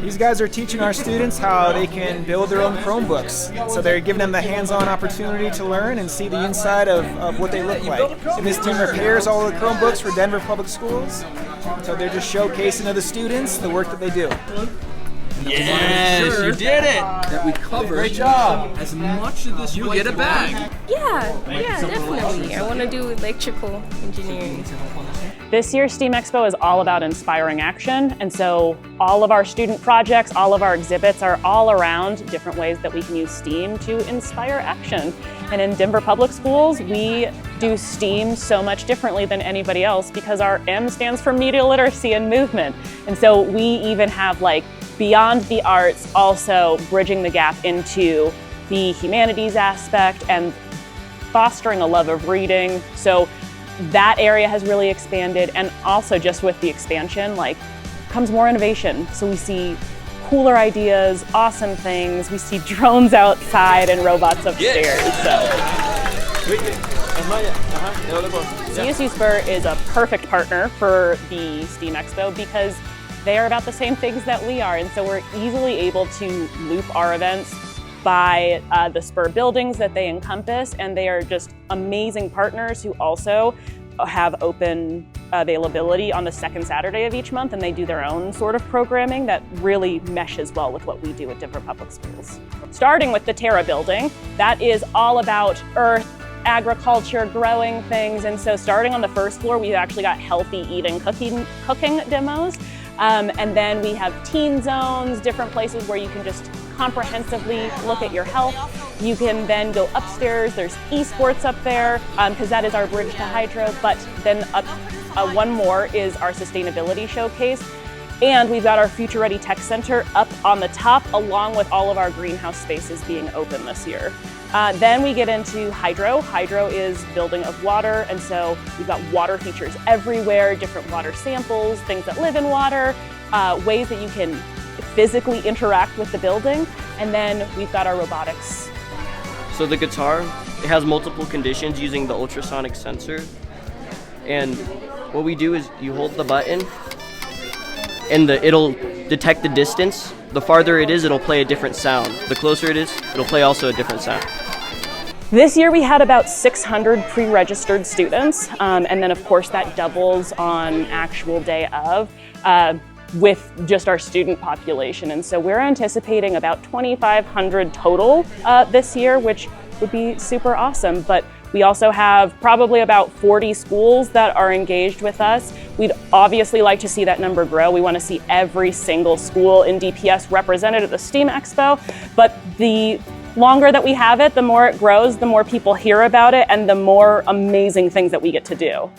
These guys are teaching our students how they can build their own Chromebooks. So they're giving them the hands-on opportunity to learn and see the inside of what they look like. And this team repairs all the Chromebooks for Denver Public Schools. So they're just showcasing to the students the work that they do. Yes, you did it! That we cover. Great job! As much of this, you get a bag. Yeah, definitely. I want to do electrical engineering. This year's STEAM Expo is all about inspiring action, and so all of our student projects, all of our exhibits are all around different ways that we can use STEAM to inspire action. And in Denver Public Schools, we do STEAM so much differently than anybody else because our M stands for media literacy and movement. And so we even have beyond the arts, also bridging the gap into the humanities aspect and fostering a love of reading. So that area has really expanded, and also just with the expansion, comes more innovation. So we see cooler ideas, awesome things. We see drones outside and robots upstairs. CSU Spur is a perfect partner for the STEAM Expo because they are about the same things that we are, and so we're easily able to loop our events by the Spur buildings that they encompass, and they are just amazing partners who also have open availability on the second Saturday of each month, and they do their own sort of programming that really meshes well with what we do at Denver Public Schools. Starting with the Terra building, that is all about earth, agriculture, growing things, and so starting on the first floor, we've actually got healthy eating, cooking demos. And then we have teen zones, different places where you can just comprehensively look at your health. You can then go upstairs, there's Esports up there, because that is our bridge to hydro, but then up one more is our sustainability showcase. And we've got our Future Ready Tech Center up on the top, along with all of our greenhouse spaces being open this year. Then we get into hydro. Hydro is building of water, and so we've got water features everywhere, different water samples, things that live in water, ways that you can physically interact with the building, and then we've got our robotics. So the guitar, it has multiple conditions using the ultrasonic sensor, and what we do is you hold the button, and it'll detect the distance. The farther it is, it'll play a different sound. The closer it is, it'll play also a different sound. This year we had about 600 pre-registered students, and then of course that doubles on actual day of with just our student population. And so we're anticipating about 2,500 total this year, which would be super awesome. But we also have probably about 40 schools that are engaged with us. We'd obviously like to see that number grow. We want to see every single school in DPS represented at the STEAM Expo, but the longer that we have it, the more it grows, the more people hear about it, and the more amazing things that we get to do.